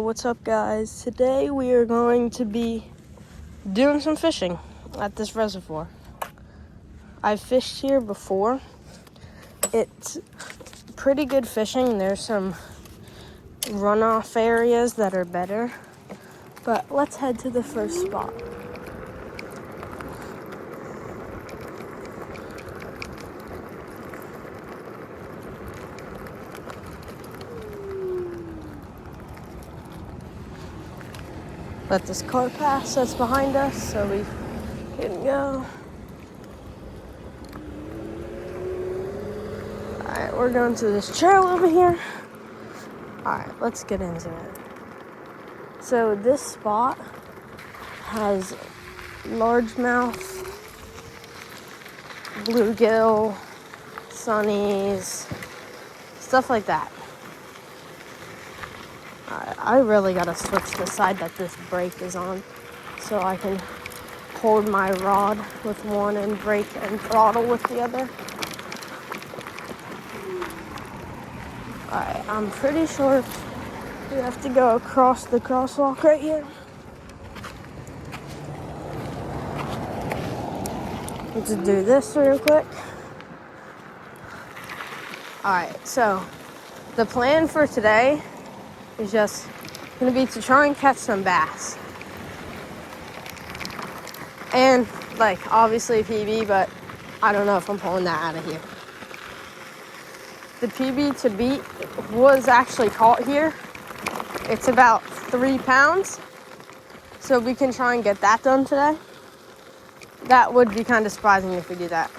what's up guys? Today we are going to be doing some fishing at this reservoir. I've fished here before. It's pretty good fishing. There's some runoff areas that are better. But let's head to the first spot. Let this car pass that's behind us so we can go. Alright, we're going to this trail over here. Alright, let's get into it. So this spot has largemouth, bluegill, sunnies, stuff like that. I really gotta switch the side that this brake is on so I can hold my rod with one and brake and throttle with the other. Alright, I'm pretty sure we have to go across the crosswalk right here. Let's do this real quick. Alright, so the plan for today is just going to be to try and catch some bass. And, obviously PB, but I don't know if I'm pulling that out of here. The PB to beat was actually caught here. It's about 3 pounds. So we can try and get that done today. That would be kind of surprising if we do that.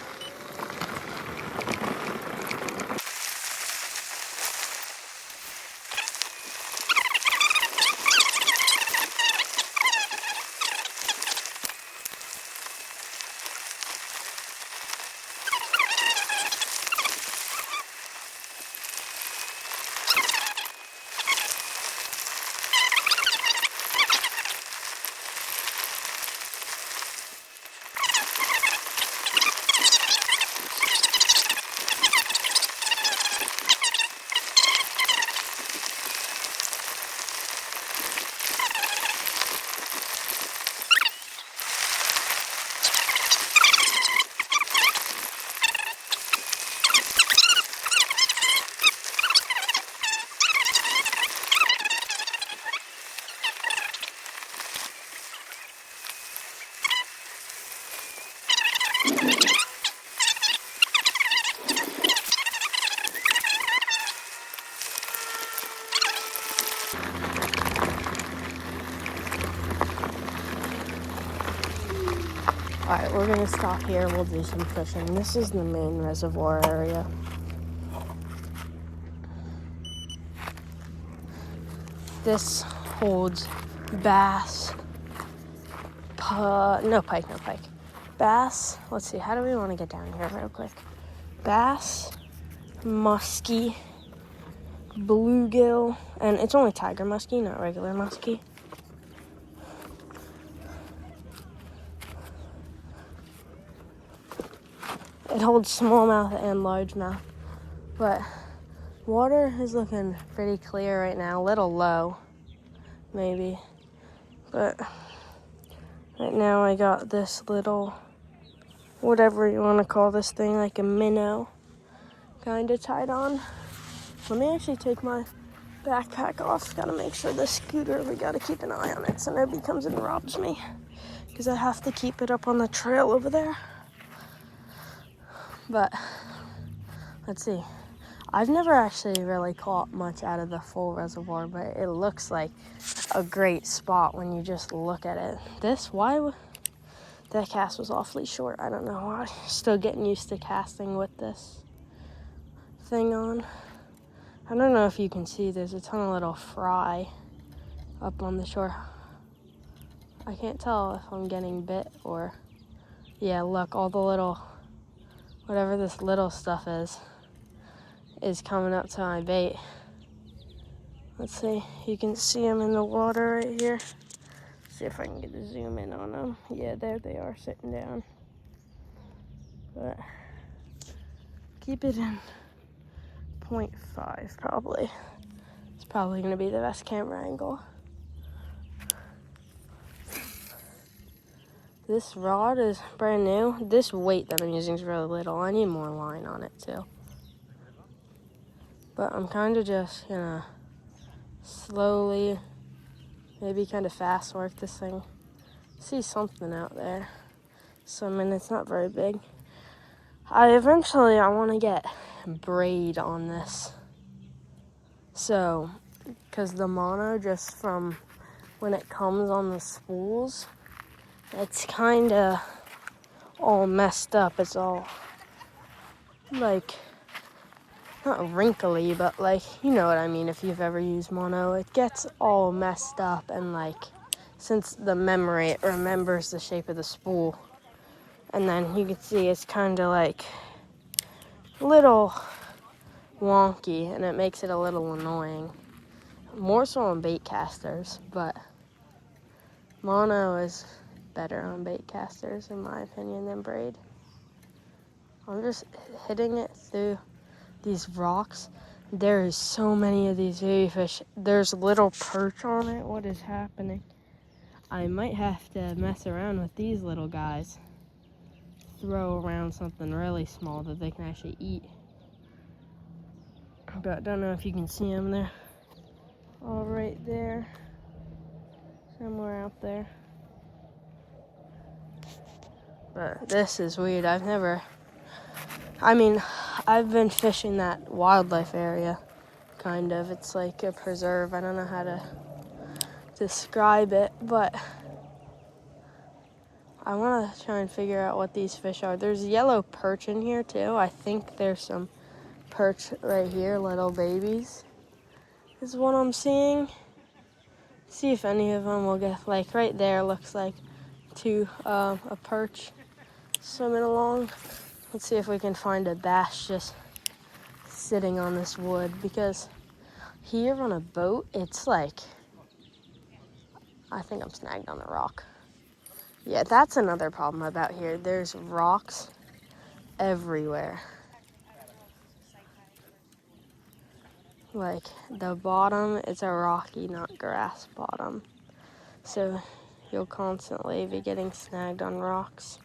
Alright, we're going to stop here. We'll do some fishing. This is the main reservoir area. This holds bass, no pike. Bass, let's see, how do we want to get down here real quick? Bass, muskie, bluegill, and it's only tiger muskie, not regular muskie. It holds smallmouth and largemouth, but water is looking pretty clear right now, a little low, maybe, but right now I got this little, whatever you want to call this thing, like a minnow, kind of tied on. Let me actually take my backpack off. Gotta make sure the scooter, we gotta keep an eye on it so nobody comes and robs me, because I have to keep it up on the trail over there. But let's see. I've never actually really caught much out of the full reservoir, but it looks like a great spot when you just look at it. That cast was awfully short. I don't know why. Still getting used to casting with this thing on. I don't know if you can see, there's a ton of little fry up on the shore. I can't tell if I'm getting bit or, yeah, look, all the little, whatever this little stuff is coming up to my bait. Let's see, you can see them in the water right here. See if I can get a zoom in on them. Yeah, there they are sitting down. But keep it in 0.5 probably. It's probably gonna be the best camera angle. This rod is brand new. This weight that I'm using is really little. I need more line on it too. But I'm kind of just gonna slowly, maybe kind of fast work this thing. See something out there. So, I mean, it's not very big. I want to get braid on this. So, because the mono, just from when it comes on the spools, it's kind of all messed up. It's all, like, not wrinkly, but, like, you know what I mean if you've ever used mono. It gets all messed up, and, like, since the memory, it remembers the shape of the spool. And then you can see it's kind of, like, little wonky, and it makes it a little annoying. More so on bait casters, but mono is better on bait casters, in my opinion, than braid. I'm just hitting it through these rocks. There is so many of these baby fish. There's little perch on it. What is happening? I might have to mess around with these little guys. Throw around something really small that they can actually eat. But I don't know if you can see them there. All right there. Somewhere out there. But this is weird. I've been fishing that wildlife area, kind of. It's like a preserve. I don't know how to describe it, but I want to try and figure out what these fish are. There's yellow perch in here, too. I think there's some perch right here, little babies, is what I'm seeing. See if any of them will get, like, right there looks like a perch swimming along. Let's see if we can find a bass just sitting on this wood, because here on a boat, it's like, I think I'm snagged on a rock. Yeah, that's another problem about here. There's rocks everywhere. Like, the bottom is a rocky, not grass bottom. So you'll constantly be getting snagged on rocks.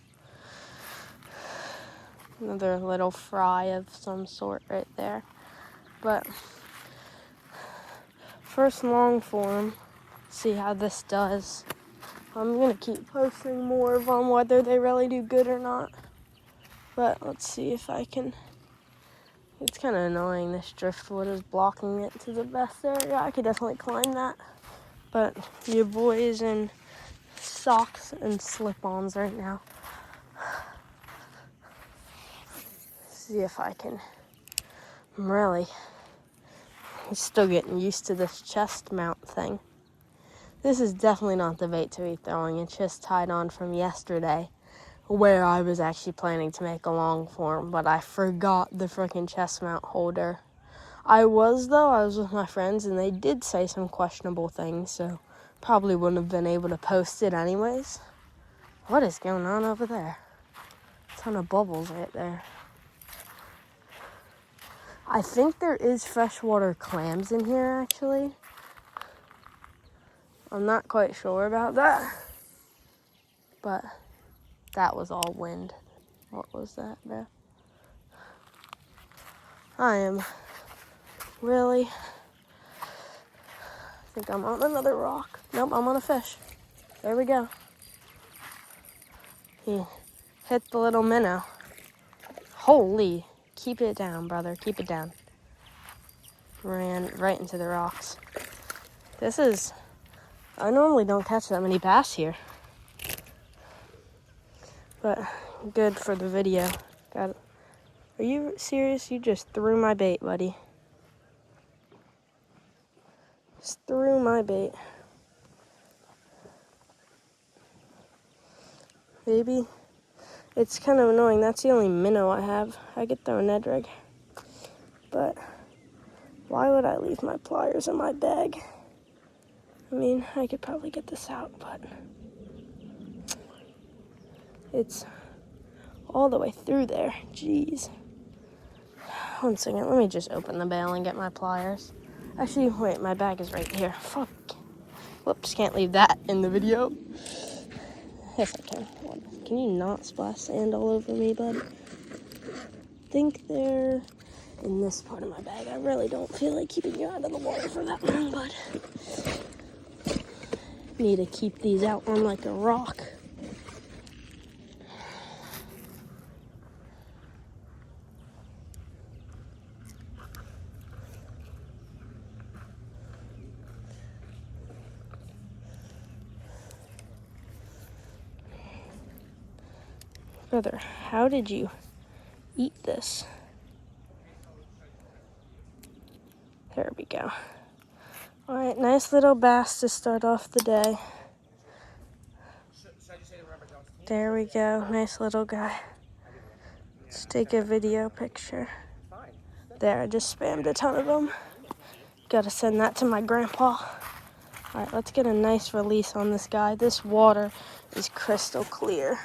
Another little fry of some sort right there. But first long form, see how this does. I'm gonna keep posting more of them, whether they really do good or not. But let's see if I can. It's kind of annoying, this driftwood is blocking it to the best area. I could definitely climb that. But your boy is in socks and slip-ons right now. See if I can. I'm still getting used to this chest mount thing. This is definitely not the bait to be throwing. It's just tied on from yesterday, where I was actually planning to make a long form, but I forgot the freaking chest mount holder. I was with my friends, and they did say some questionable things, so probably wouldn't have been able to post it anyways. What is going on over there? A ton of bubbles right there. I think there is freshwater clams in here, actually. I'm not quite sure about that, but that was all wind. What was that, bro? I am really, I think I'm on another rock. Nope, I'm on a fish. There we go. He hit the little minnow. Holy, keep it down, brother, keep it down. Ran right into the rocks. I normally don't catch that many bass here. But good for the video. Got it. Are you serious? You just threw my bait, buddy. Just threw my bait. Maybe. It's kind of annoying. That's the only minnow I have. I could throw a Ned rig. But why would I leave my pliers in my bag? I mean, I could probably get this out, but it's all the way through there. Jeez. One second, let me just open the bail and get my pliers. Actually, wait, my bag is right here. Fuck. Whoops, can't leave that in the video. Yes, I can. Can you not splash sand all over me, bud? I think they're in this part of my bag. I really don't feel like keeping you out of the water for that long, bud. Need to keep these out on like a rock. Brother, how did you eat this? There we go. All right, nice little bass to start off the day. There we go, nice little guy. Let's take a video picture. There, I just spammed a ton of them. Gotta send that to my grandpa. All right, let's get a nice release on this guy. This water is crystal clear.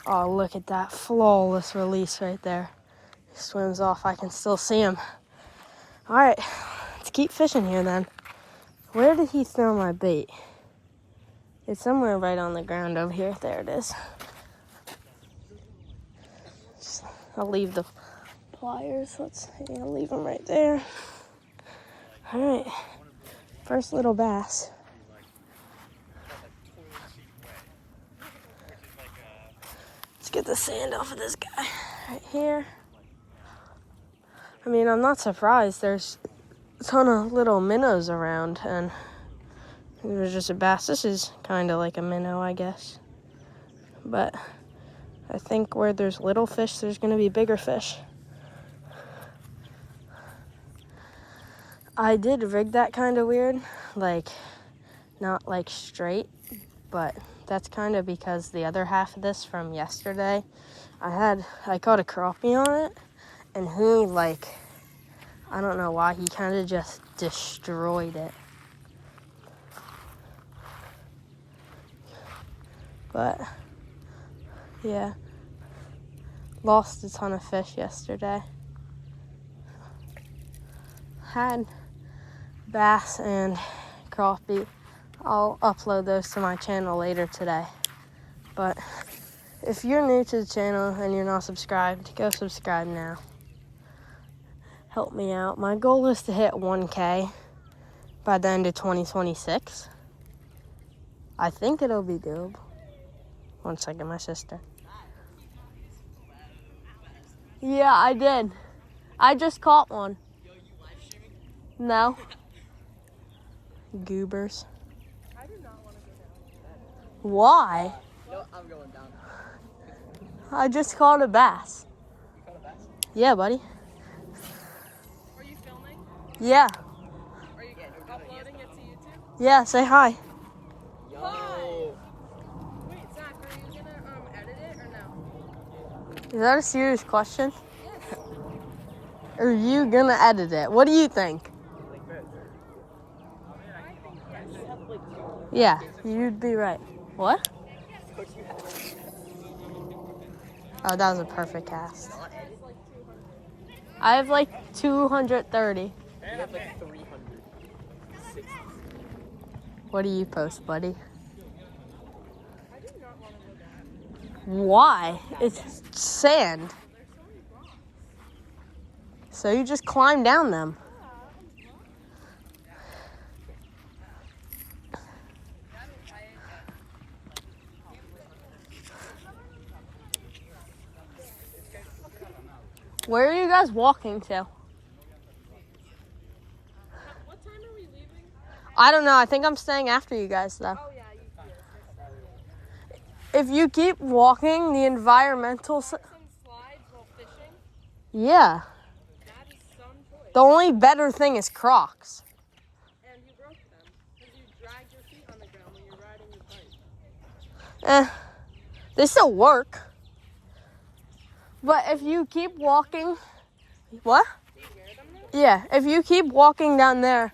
Oh, look at that flawless release right there. He swims off, I can still see him. All right, let's keep fishing here then. Where did he throw my bait? It's somewhere right on the ground over here. There it is. I'll leave the pliers. I'll leave them right there. All right, first little bass. Let's get the sand off of this guy right here. I mean, I'm not surprised. There's a ton of little minnows around, and there's just a bass. This is kind of like a minnow, I guess. But I think where there's little fish, there's going to be bigger fish. I did rig that kind of weird, like not like straight, but that's kind of because the other half of this from yesterday, I caught a crappie on it, and he, like, I don't know why, he kind of just destroyed it. But yeah, lost a ton of fish yesterday. Had bass and crappie. I'll upload those to my channel later today. But if you're new to the channel and you're not subscribed, go subscribe now. Help me out. My goal is to hit 1K by the end of 2026. I think it'll be doable. One second, my sister. Yeah, I did. I just caught one. No. Goobers. I do not want to go down. Why? No, I'm going down. I just caught a bass. You caught a bass? Yeah, buddy. Are you filming? Yeah. Are you uploading it to YouTube? Yeah, say hi. Hi. Wait, Zach, are you gonna edit it or no? Is that a serious question? Yes. Are you gonna edit it? What do you think? I think yes. Yeah, you'd be right. What? Oh, that was a perfect cast. I have like 230. You have like 360. What do you post, buddy? I do not want to go down. Why? It's sand. There's so many rocks. So you just climb down them. Where are you guys walking to? What time are we leaving? I don't know. I think I'm staying after you guys, though. Oh, yeah, you If you keep walking, the environmental... some slides while fishing. Yeah. That is some choice. The only better thing is Crocs. And you broke them because you dragged your feet on the ground when you're riding your bike. They still work. But if you keep walking... What? Do you wear them now? Yeah, if you keep walking down there...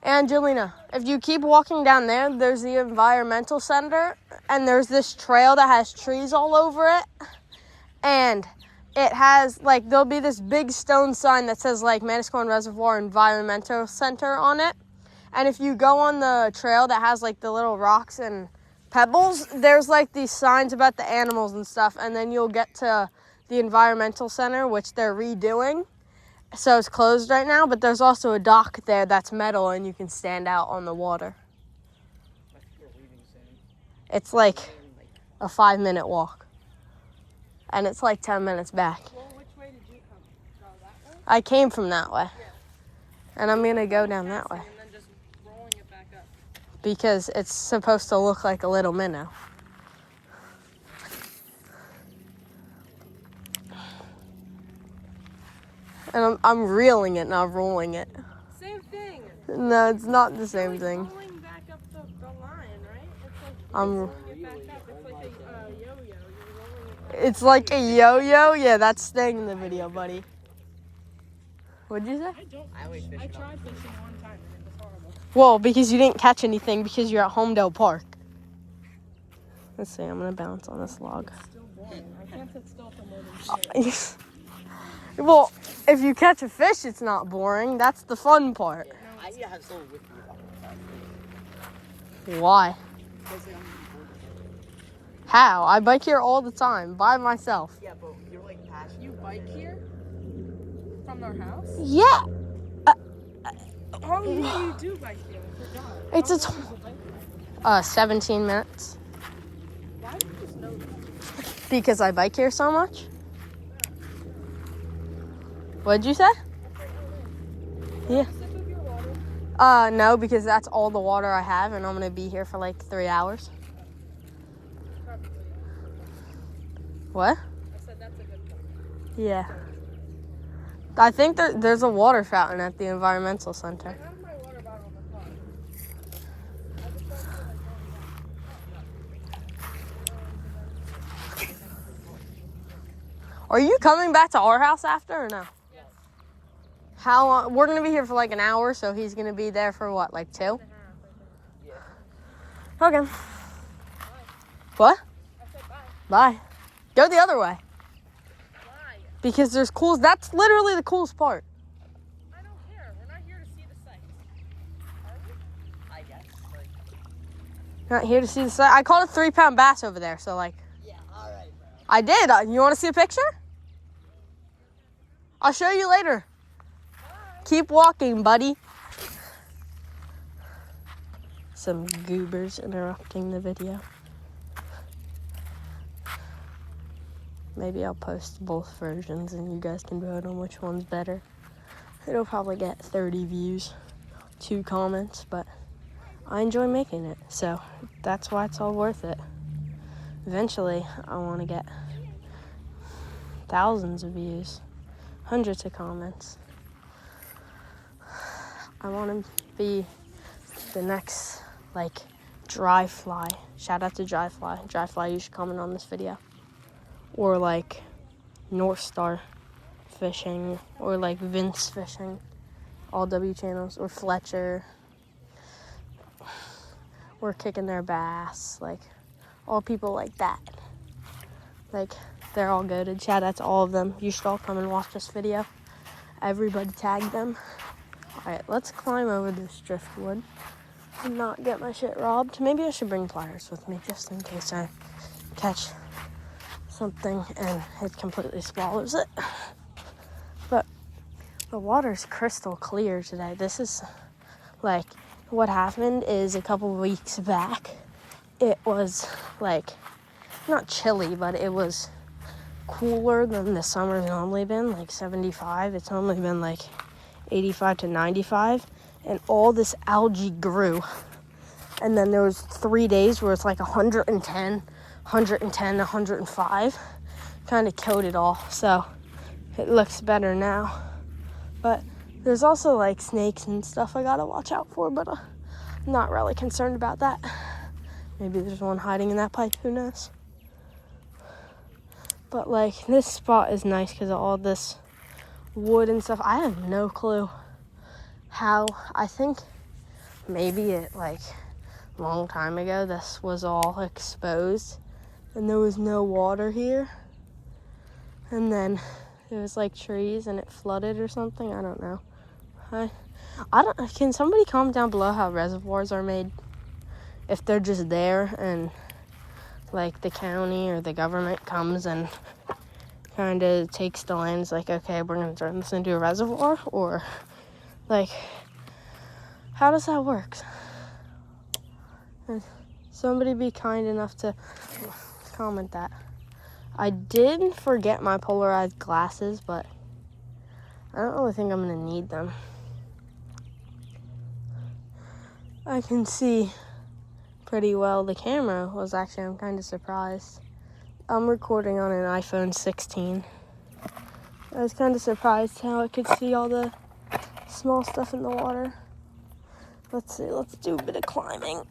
Angelina, if you keep walking down there, there's the environmental center, and there's this trail that has trees all over it, and it has, like, there'll be this big stone sign that says, like, Manasquan Reservoir Environmental Center on it, and if you go on the trail that has, like, the little rocks and Pebbles, there's like these signs about the animals and stuff, and then you'll get to the environmental center, which they're redoing. So it's closed right now, but there's also a dock there that's metal, and you can stand out on the water. It's like a 5-minute walk, and it's like 10 minutes back. Well, which way did you come? Go that way? I came from that way, Yeah. and I'm gonna go down that way And then just rolling it back up. because it's supposed to look like a little minnow. And I'm reeling it, not rolling it. Same thing. No, it's not the same You're thing. rolling back up the line, right? It's like I'm- rolling it back up. It's like a yo-yo. You're rolling it back It's like a yo-yo. Yeah, that's staying in the video, buddy. What'd you say? I tried fishing one time and it was horrible. Well, because you didn't catch anything because you're at Homedale Park. Let's see, I'm gonna bounce on this log. Still boring. I can't sit still for more than 2 minutes. Well, if you catch a fish, it's not boring. That's the fun part. I need to have someone with me. Why? How? I bike here all the time, by myself. Yeah, but you're like passionate. You bike here? From our house? Yeah. Oh, yeah, you do bike here. I forgot. It's a How long is the bike? 17 minutes. Why did you just know that? Because I bike here so much. What'd you say? Yeah. Sip of your water. No, because that's all the water I have, and I'm gonna be here for like 3 hours. Probably. What? I said that's a good point. Yeah. I think there's a water fountain at the environmental I center. have my water bottle in the car. I just don't feel like going back. Are you coming back to our house after or no? Yes. How long? We're gonna be here for like an hour, so he's gonna be there for what, like 2? Okay. What? I said bye. Bye. Go the other way. Why? Because there's cool. That's literally the coolest part. I don't care. We're not here to see the sights. Are we? I guess. Like, Not here to see the site. I caught a 3-pound bass over there, so like. yeah, alright, bro. I did. You want to see a picture? I'll show you later. Keep walking, buddy. Some goobers interrupting the video. Maybe I'll post both versions and you guys can vote on which one's better. It'll probably get 30 views, 2 comments, but I enjoy making it, so that's why it's all worth it. Eventually, I want to get thousands of views, hundreds of comments. I want to be the next, like, Dry Fly. Shout out to Dry Fly. Dry Fly, you should comment on this video. Or, like, North Star Fishing. Or, like, Vince Fishing. All W channels. Or Fletcher. Or Kicking Their Bass. Like, all people like that. Like, they're all goated. Shout out to all of them. You should all come and watch this video. Everybody tag them. Alright, let's climb over this driftwood and not get my shit robbed. Maybe I should bring pliers with me just in case I catch something and it completely swallows it. But the water's crystal clear today. This is like, what happened is a couple weeks back, it was like, not chilly, but it was cooler than the summer's normally been, like 75. It's normally been like 85 to 95, and all this algae grew. And then there was 3 days where it's like 110, 105. Kind of killed it all, so it looks better now. But there's also like snakes and stuff I gotta watch out for, but I'm not really concerned about that. Maybe there's one hiding in that pipe, who knows? But like, this spot is nice because of all this wood and stuff. I have no clue how. I think maybe it, like, a long time ago, this was all exposed and there was no water here, and then it was like trees and it flooded or something. I don't know. I don't. Can somebody comment down below how reservoirs are made? if they're just there and like the county or the government comes and kind of takes the land, it's like, okay, we're going to turn this into a reservoir, or like, how does that work? And somebody be kind enough to comment that. I did forget my polarized glasses, but I don't really think I'm going to need them. I can see pretty well. The camera was actually, I'm kind of surprised. I'm recording on an iPhone 16. I was kind of surprised how I could see all the small stuff in the water. Let's see, let's do a bit of climbing.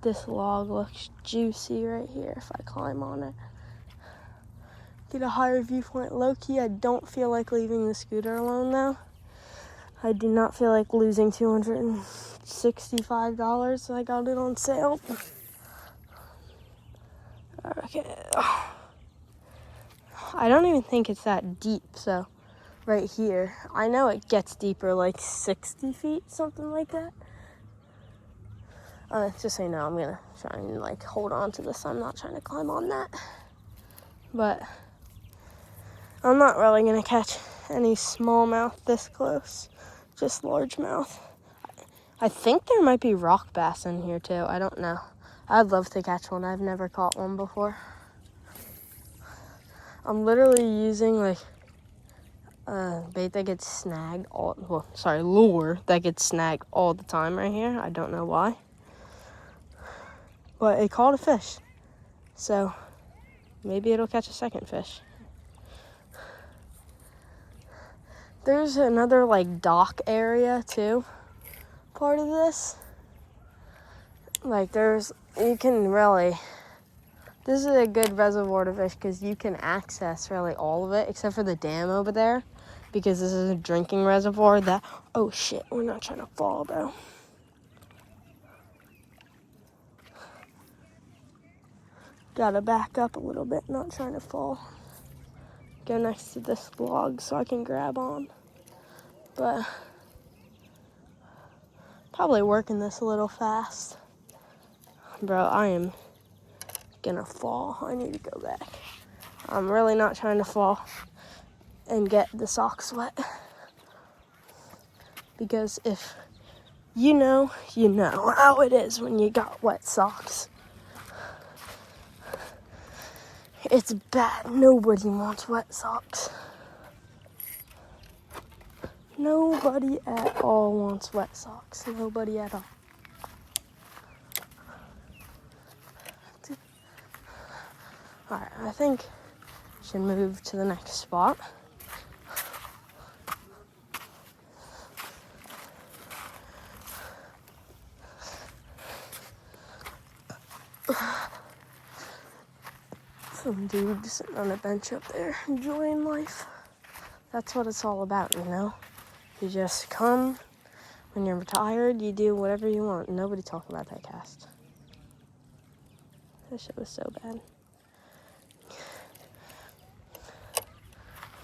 This log looks juicy right here if I climb on it. Get a higher viewpoint. Low-key, I don't feel like leaving the scooter alone though. I do not feel like losing $265. I got it on sale. Okay. I don't even think it's that deep, so right here. I know it gets deeper, like 60 feet, something like that. Just so you know, I'm gonna try and like hold on to this. I'm not trying to climb on that. But I'm not really gonna catch any smallmouth this close, just largemouth. I think there might be rock bass in here too. I don't know. I'd love to catch one. I've never caught one before. I'm literally using like bait that gets snagged lure that gets snagged all the time right here. I don't know why. But it caught a fish. So maybe it'll catch a second fish. There's another like dock area too, part of this. Like this is a good reservoir to fish because you can access really all of it except for the dam over there, because this is a drinking reservoir that, oh shit, we're not trying to fall though. Gotta back up a little bit, not trying to fall. Go next to this log so I can grab on. But probably working this a little fast. Bro, I am gonna fall. I need to go back. I'm really not trying to fall and get the socks wet. Because if you know how it is when you got wet socks. It's bad. Nobody wants wet socks. Nobody at all wants wet socks. Nobody at all. Alright, I think I should move to the next spot. Some dude sitting on a bench up there, enjoying life. That's what it's all about, you know? You just come, when you're retired, you do whatever you want. Nobody talking about that cast. That shit was so bad.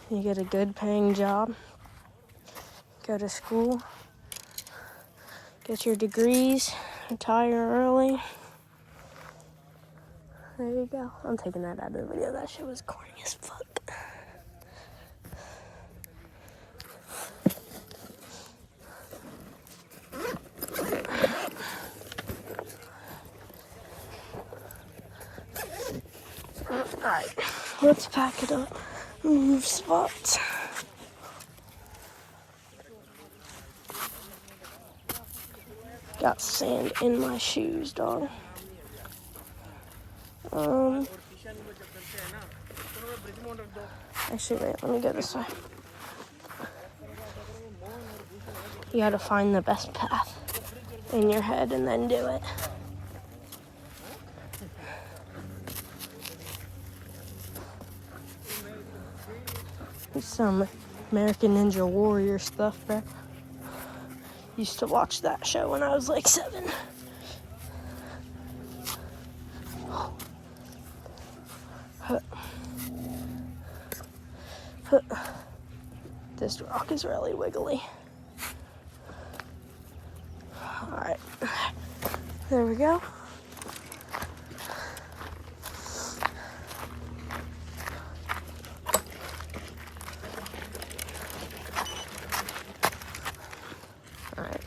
You get a good paying job, go to school, get your degrees, retire early. There you go. I'm taking that out of the video. That shit was corny as fuck. Alright, let's pack it up. Move spots. Got sand in my shoes, dog. Actually, wait, let me go this way. You gotta find the best path in your head and then do it. It's some American Ninja Warrior stuff, bro. Used to watch that show when I was like 7. This rock is really wiggly. Alright. right. There we go. All right.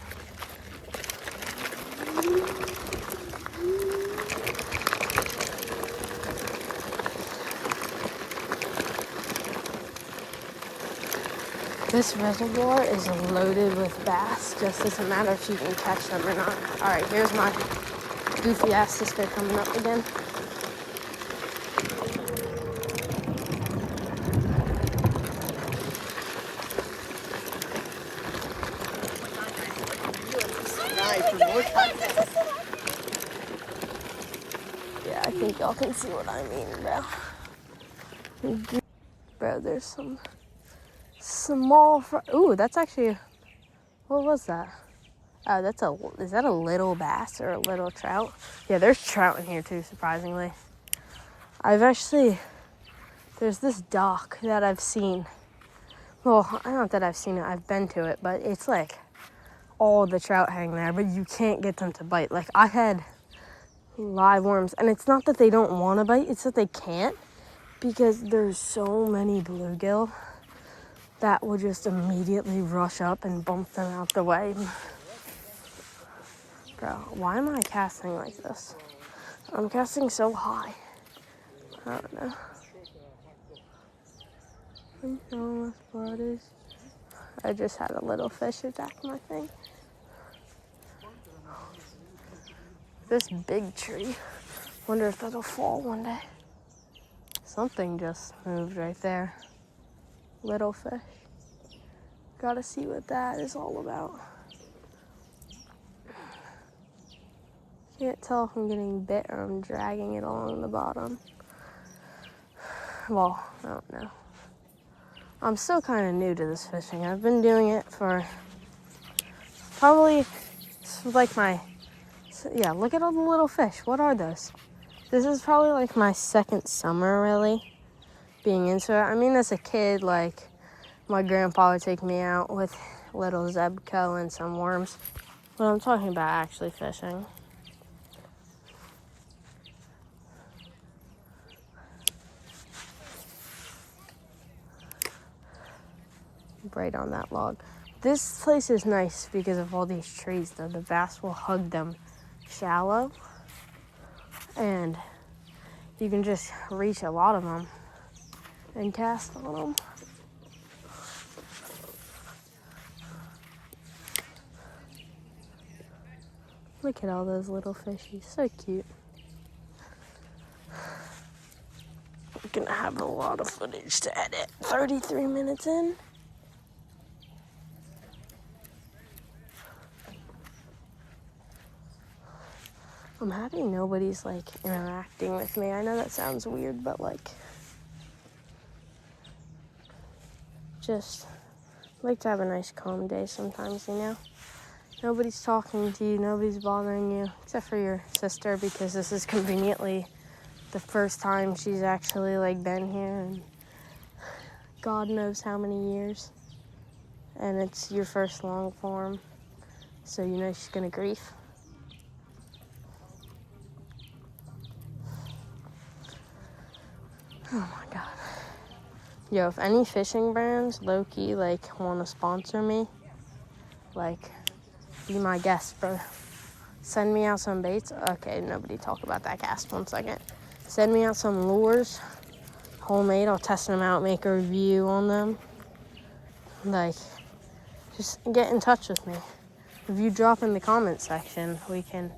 This reservoir is loaded with bass. Just doesn't matter if you can catch them or not. All right, here's my goofy ass sister coming up again. Nice, for more content. Yeah, I think y'all can see what I mean, bro. Bro, there's some small ooh, that's actually, what was that? Oh, is that a little bass or a little trout? Yeah, there's trout in here too, surprisingly. There's this dock that I've seen. Well, not that I've seen it, I've been to it, but it's like all the trout hang there, but you can't get them to bite. Like, I had live worms, and it's not that they don't want to bite, it's that they can't, because there's so many bluegill that will just immediately rush up and bump them out the way. Bro, why am I casting like this? I'm casting so high. I don't know. I just had a little fish attack my thing. This big tree. Wonder if that'll fall one day. Something just moved right there. Little fish. Gotta see what that is all about. Can't tell if I'm getting bit or I'm dragging it along the bottom. Well, I don't know. I'm still kind of new to this fishing. I've been doing it for probably like yeah, look at all the little fish. What are those? This is probably like my second summer really being into it. I mean, as a kid, like my grandpa would take me out with little Zebco and some worms. But I'm talking about actually fishing. Right on that log. This place is nice because of all these trees, though. The bass will hug them shallow, and you can just reach a lot of them and cast on them. Look at all those little fishies, so cute. I'm gonna have a lot of footage to edit. 33 minutes in. I'm happy nobody's like interacting with me. I know that sounds weird, but like, just like to have a nice calm day sometimes, you know? Nobody's talking to you, nobody's bothering you, except for your sister, because this is conveniently the first time she's actually like been here in God knows how many years. And it's your first long form, so you know she's gonna grief. Oh my God. Yo, if any fishing brands low-key like want to sponsor me, like, be my guest, bro. Send me out some baits. Okay, nobody talk about that cast. 1 second. Send me out some lures, homemade. I'll test them out, make a review on them. Like, just get in touch with me. If you drop in the comment section, we can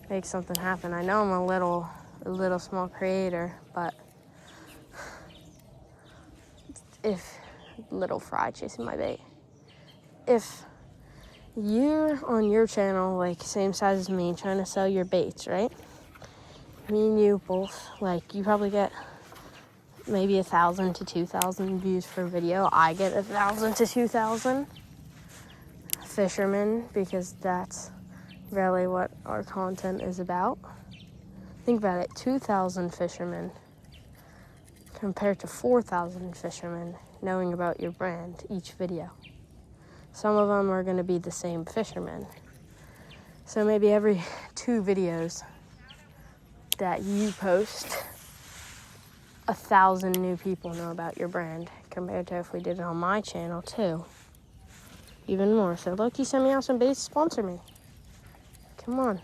make something happen. I know I'm a little small creator, but if little fry chasing my bait, if you're on your channel, like same size as me, trying to sell your baits, right? Me and you both, like, you probably get maybe 1,000 to 2,000 views per video. I get 1,000 to 2,000 fishermen, because that's really what our content is about. Think about it, 2,000 fishermen compared to 4,000 fishermen knowing about your brand each video. Some of them are going to be the same fishermen. So maybe every 2 videos that you post, 1,000 new people know about your brand, compared to if we did it on my channel too. Even more. So Loki, send me out some baits, sponsor me. Come on.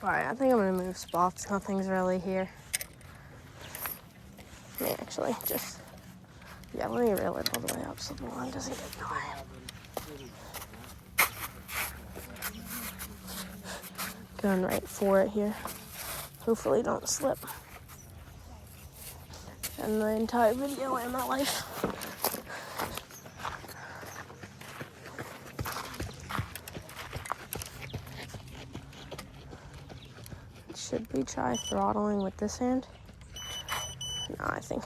Alright, I think I'm gonna move spots. Nothing's really here. Let me actually just, yeah, let me reel it all the way up so the line doesn't get in the way. Going right for it here. Hopefully don't slip. And the entire video in my life. Should we try throttling with this hand? No, I think.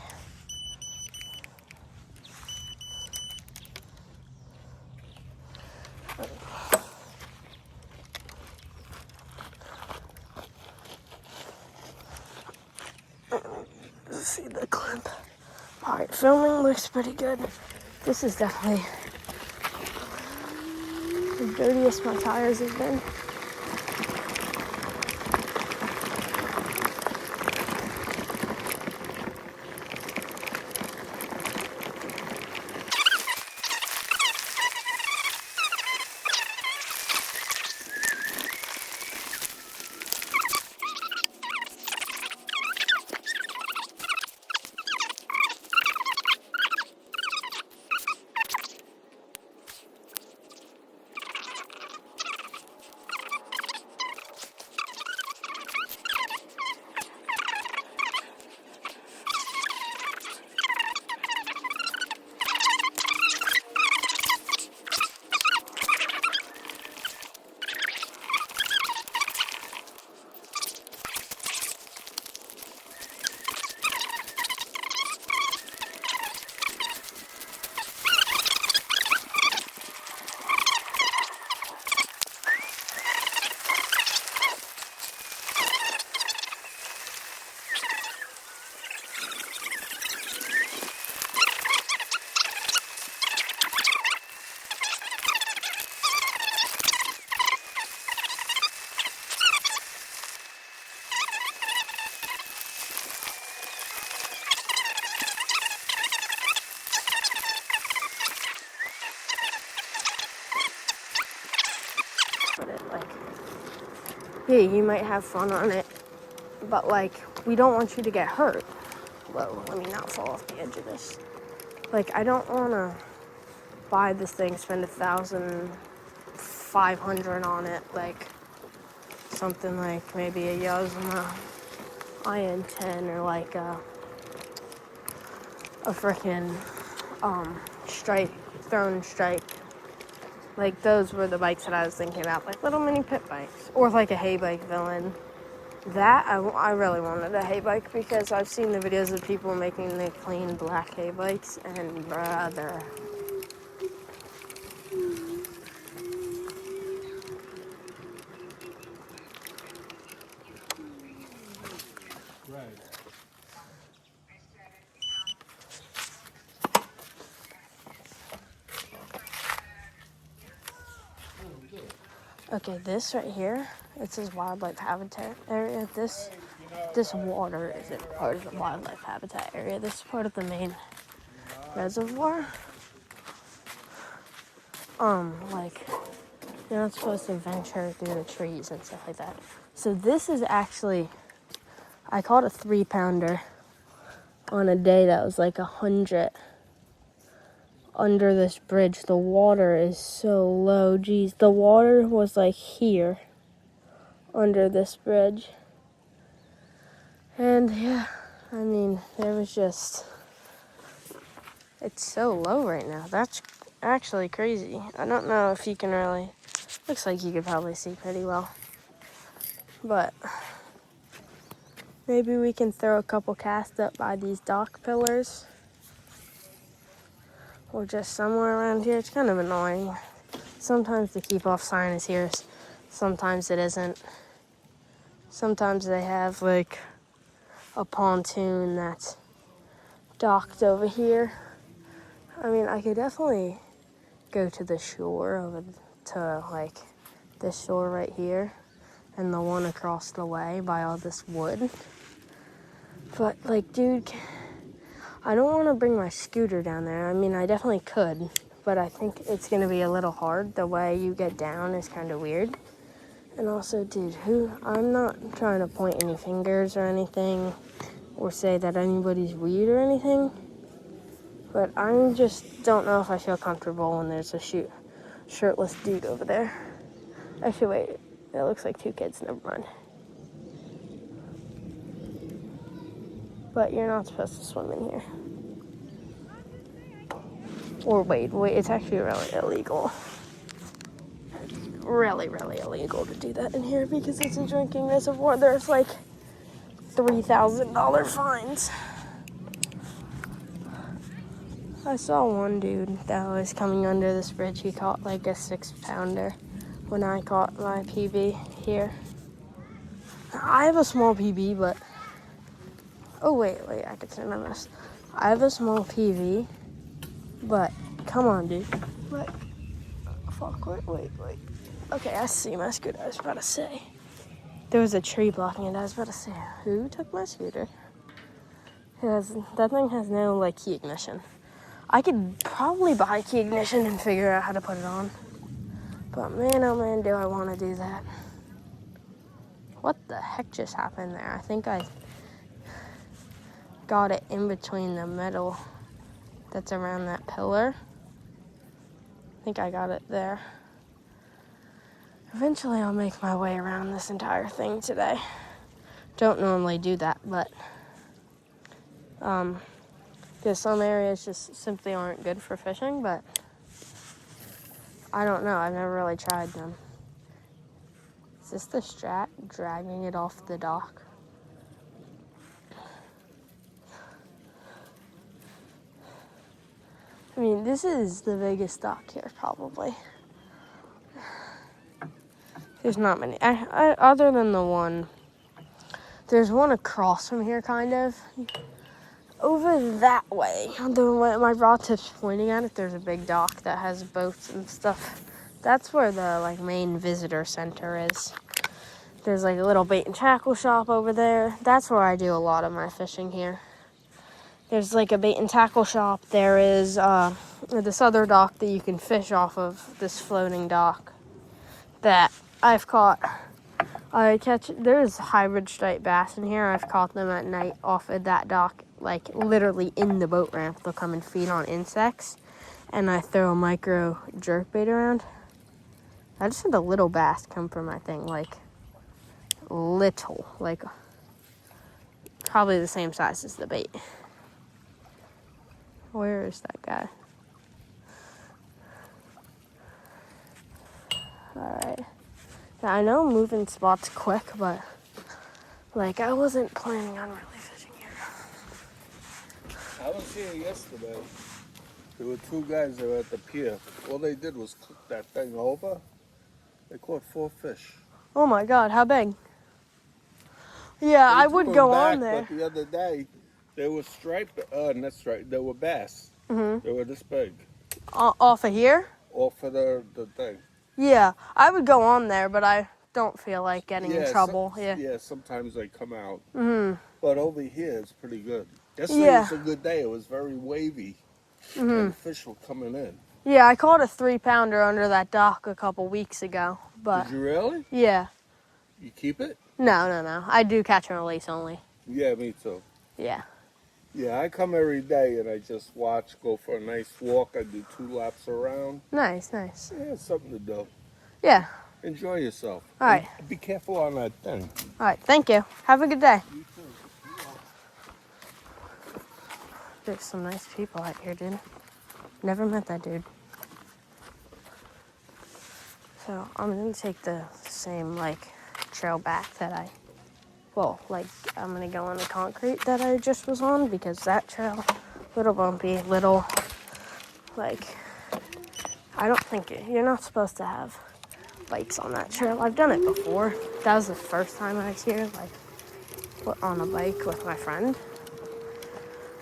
Let's see the clip. Alright, filming looks pretty good. This is definitely the dirtiest my tires have been. Yeah, you might have fun on it, but like, we don't want you to get hurt. Whoa, let me not fall off the edge of this. Like, I don't want to buy this thing, spend $1,500 on it, like something like maybe a Yazma IN10 or like a freaking strike, throne strike. Like, those were the bikes that I was thinking about, like little mini pit bikes, or like a hay bike villain. That, I really wanted a hay bike because I've seen the videos of people making the clean black hay bikes, and brother. Okay, this right here, it says wildlife habitat area. This water isn't part of the wildlife habitat area. This is part of the main reservoir. Like, you're not supposed to venture through the trees and stuff like that. So this is actually, I caught a 3-pounder on a day that was like 100 under this bridge. The water is so low. Geez, the water was like here under this bridge. And yeah, I mean, there was just, it's so low right now. That's actually crazy. I don't know if you can really, looks like you could probably see pretty well. But maybe we can throw a couple casts up by these dock pillars. Or just somewhere around here. It's kind of annoying. Sometimes the keep off sign is here. Sometimes it isn't. Sometimes they have like a pontoon that's docked over here. I mean, I could definitely go to the shore over to like this shore right here and the one across the way by all this wood. But, like, dude, I don't want to bring my scooter down there. I mean, I definitely could, but I think it's going to be a little hard. The way you get down is kind of weird. And also, dude, I'm not trying to point any fingers or anything or say that anybody's weird or anything, but I just don't know if I feel comfortable when there's a shirtless dude over there. Actually, wait, it looks like 2 kids, never mind. But you're not supposed to swim in here. Or wait, it's actually really illegal. Really, really illegal to do that in here because it's a drinking reservoir. There's like $3,000 fines. I saw one dude that was coming under this bridge. He caught like a 6-pounder when I caught my PB here. I have a small PB, but... Oh, wait, I could turn on this. I have a small PV, but come on, dude. Like, fuck, wait. Okay, I see my scooter. I was about to say. There was a tree blocking it. I was about to say, who took my scooter? That thing has no, like, key ignition. I could probably buy a key ignition and figure out how to put it on. But man, oh man, do I want to do that. What the heck just happened there? I think I got it in between the metal that's around that pillar. I think I got it there. Eventually I'll make my way around this entire thing today. Don't normally do that, but because some areas just simply aren't good for fishing, but I don't know. I've never really tried them. Is this the Strat dragging it off the dock? I mean, this is the biggest dock here, probably. There's not many. Other than the one. There's one across from here, kind of. Over that way, my rod tip's pointing at it, there's a big dock that has boats and stuff. That's where the, like, main visitor center is. There's, like, a little bait and tackle shop over there. That's where I do a lot of my fishing here. There's, like, a bait and tackle shop. There is this other dock that you can fish off of, this floating dock that I've caught. There's hybrid striped bass in here. I've caught them at night off of that dock, like literally in the boat ramp. They'll come and feed on insects, and I throw a micro jerkbait around. I just had a little bass come from my thing, like little, like probably the same size as the bait. Where is that guy? Alright. Now, I know moving spots quick, but, like, I wasn't planning on really fishing here. I was here yesterday. There were 2 guys that were at the pier. All they did was cook that thing over. They caught 4 fish. Oh my god, how big? Yeah, I would go on there. But the other day, they were striped. Not striped. They were bass. Mm-hmm. They were this big. Off of here? Off of the thing. Yeah, I would go on there, but I don't feel like getting in trouble. Yeah, sometimes they come out. Mm-hmm. But over here, it's pretty good. Yesterday was a good day. It was very wavy. Mm-hmm. And the fish were coming in. Yeah, I caught a 3-pounder under that dock a couple weeks ago. But Did you really? Yeah. You keep it? No. I do catch and release only. Yeah, me too. Yeah. Yeah, I come every day and I just watch, go for a nice walk. I do 2 laps around. Nice. Yeah, it's something to do. Yeah. Enjoy yourself. All right. And be careful on that thing. All right, thank you. Have a good day. You too. There's some nice people out here, dude. Never met that dude. So I'm gonna take the same, like, trail back that I'm gonna go on the concrete that I just was on, because that trail, little bumpy, little, like, I don't think you're not supposed to have bikes on that trail. I've done it before. That was the first time I was here, like, on a bike with my friend.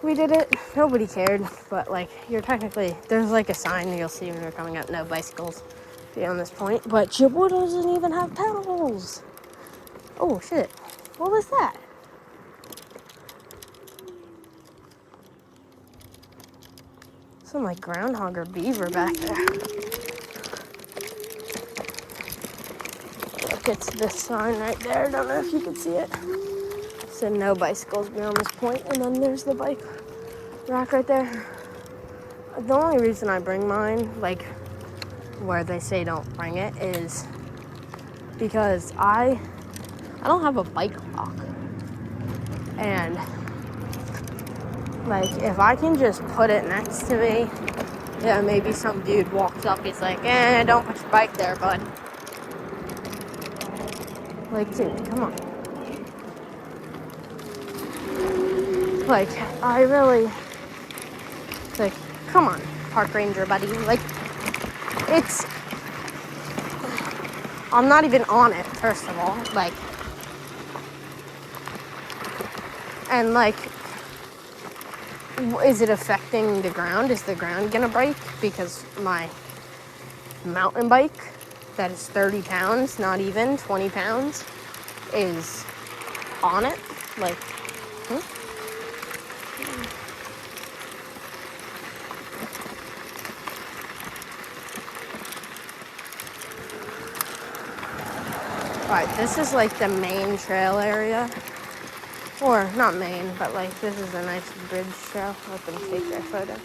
We did it. Nobody cared, but, like, you're technically, there's, like, a sign you'll see when you're coming up, no bicycles. be on this point, but Jibwood doesn't even have pedals. Oh shit, what was that? Some like groundhog or beaver back there. Look, it's this sign right there. I don't know if you can see it. It said no bicycles beyond this point, and then there's the bike rack right there. The only reason I bring mine, like where they say don't bring it, is because I don't have a bike lock. And like if I can just put it next to me, yeah, maybe some dude walks up, he's like, don't put your bike there, bud. Like, dude, come on. Like, I really, like, come on, park ranger buddy. Like, I'm not even on it, first of all. Like, and like, is it affecting the ground? Is the ground gonna break? Because my mountain bike, that is 30 pounds, not even 20 pounds, is on it. Like, Alright, this is like the main trail area. Or, not main, but like this is a nice bridge trail. Let them take their photo.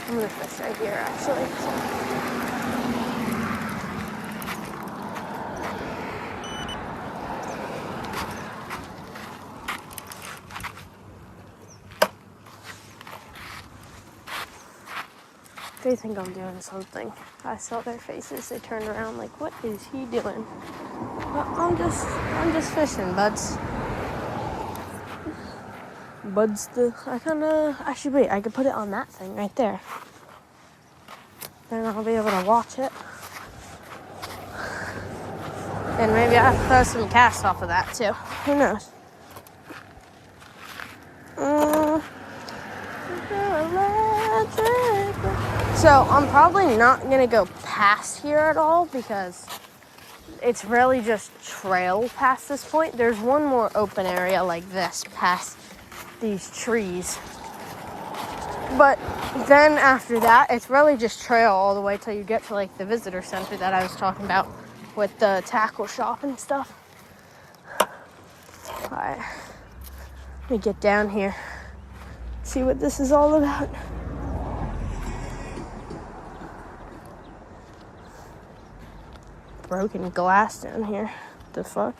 I'm gonna fish right here actually. They think I'm doing something. I saw their faces. They turned around like, what is he doing? Well, I'm just fishing, buds. I could put it on that thing right there. Then I'll be able to watch it. And maybe I'll throw some casts off of that too. Who knows? So I'm probably not gonna go past here at all because it's really just trail past this point. There's one more open area like this past these trees. But then after that, it's really just trail all the way till you get to like the visitor center that I was talking about with the tackle shop and stuff. Alright, let me get down here, see what this is all about. Broken glass down here. What the fuck?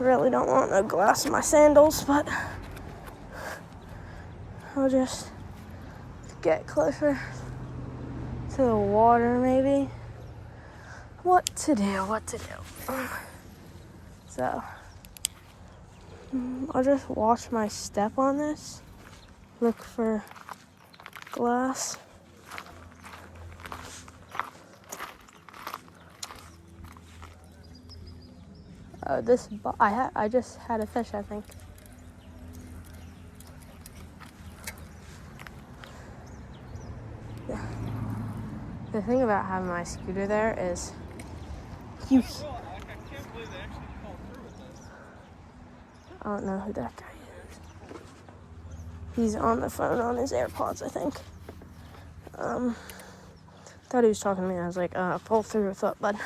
I really don't want no glass in my sandals, but I'll just get closer to the water maybe. What to do. So, I'll just watch my step on this. Look for glass. Oh, I just had a fish, I think. Yeah. The thing about having my scooter there is you. I don't know who that guy is. He's on the phone on his AirPods, I think. Thought he was talking to me. I was like, pull through with what, bud?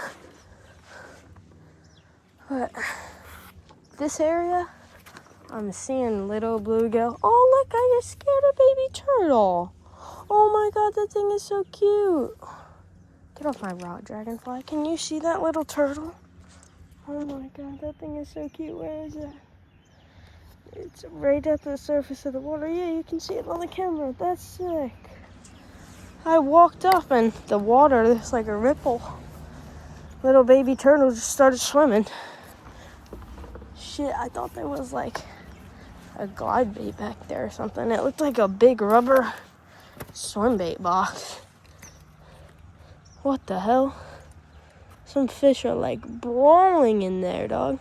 But this area, I'm seeing little bluegill. Oh, look, I just scared a baby turtle. Oh my god, that thing is so cute. Get off my rod, dragonfly. Can you see that little turtle? Oh my god, that thing is so cute. Where is it? It's right at the surface of the water. Yeah, you can see it on the camera. That's sick. I walked up and the water, there's like a ripple. Little baby turtle just started swimming. Shit, I thought there was like a glide bait back there or something. It looked like a big rubber swim bait box. What the hell? Some fish are like brawling in there, dog.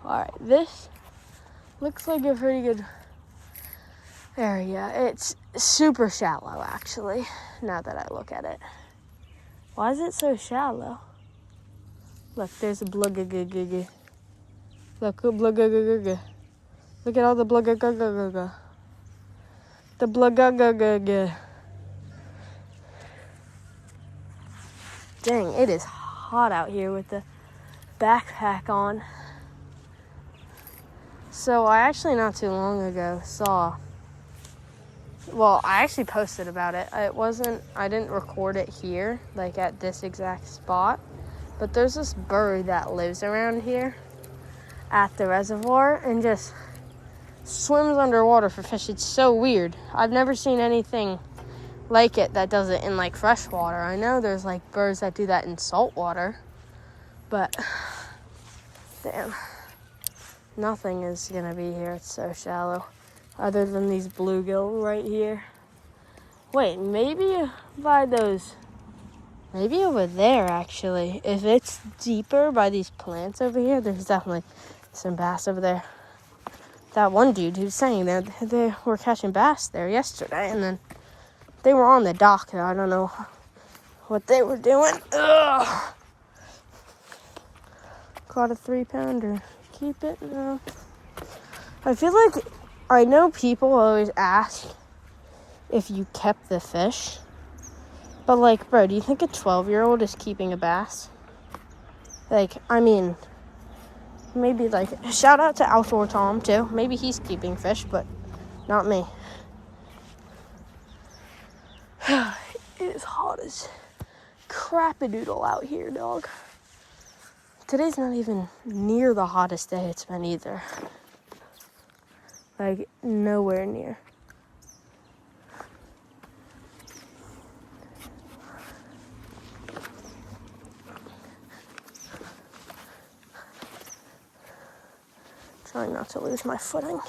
Alright, this looks like a pretty good area. It's super shallow, actually, now that I look at it. Why is it so shallow? Look, there's a blugga. Look, blugga. Look at all the blugga. The blugga. Dang, it is hot out here with the backpack on. So I actually not too long ago I actually posted about it. I didn't record it here, like at this exact spot, but there's this bird that lives around here at the reservoir and just swims underwater for fish. It's so weird. I've never seen anything like it that does it in like fresh water. I know there's like birds that do that in salt water, but damn, nothing is gonna be here. It's so shallow, other than these bluegill right here. Wait, maybe over there actually. If it's deeper by these plants over here, there's definitely some bass over there. That one dude who was saying that they were catching bass there yesterday, and then they were on the dock. I don't know what they were doing. Ugh. Caught a 3-pounder. Keep it now. I feel like I know people always ask if you kept the fish, but like, bro, do you think a 12-year-old is keeping a bass? Like, I mean, maybe like, shout out to Outdoor Tom too. Maybe he's keeping fish, but not me. It is hot as crap-a-doodle out here, dog. Today's not even near the hottest day it's been either. Like, nowhere near. Trying not to lose my footing.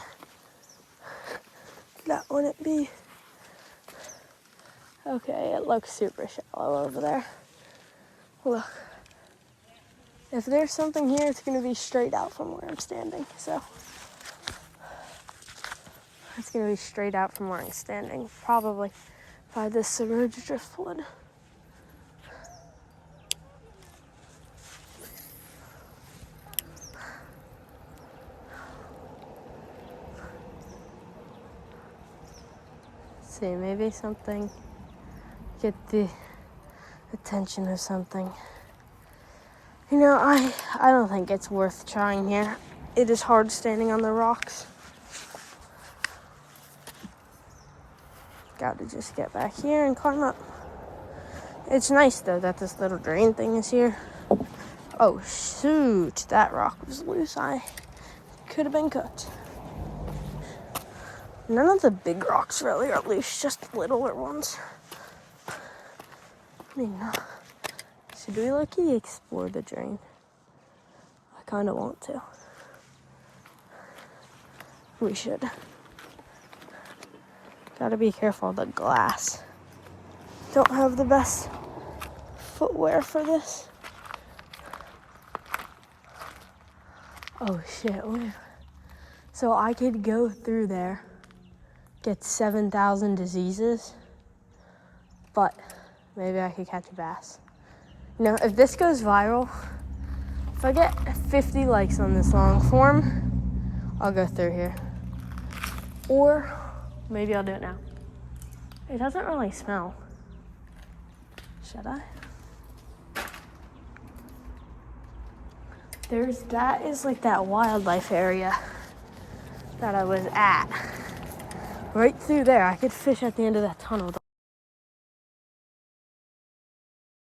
That wouldn't be. Okay, it looks super shallow over there. Look. If there's something here, it's going to be straight out from where I'm standing. So, it's going to be straight out from where I'm standing. Probably by this submerged driftwood. See, maybe something, get the attention of something. You know, I don't think it's worth trying here. It is hard standing on the rocks. Gotta just get back here and climb up. It's nice though that this little drain thing is here. Oh shoot, that rock was loose. I could have been cooked. None of the big rocks really are loose, just littler ones. I mean, should we lucky explore the drain? I kind of want to. We should. Gotta be careful of the glass. Don't have the best footwear for this. Oh shit, so I could go through there, get 7,000 diseases, but maybe I could catch a bass. You know, if this goes viral, if I get 50 likes on this long form, I'll go through here. Or maybe I'll do it now. It doesn't really smell. Should I? That is like that wildlife area that I was at. Right through there, I could fish at the end of that tunnel.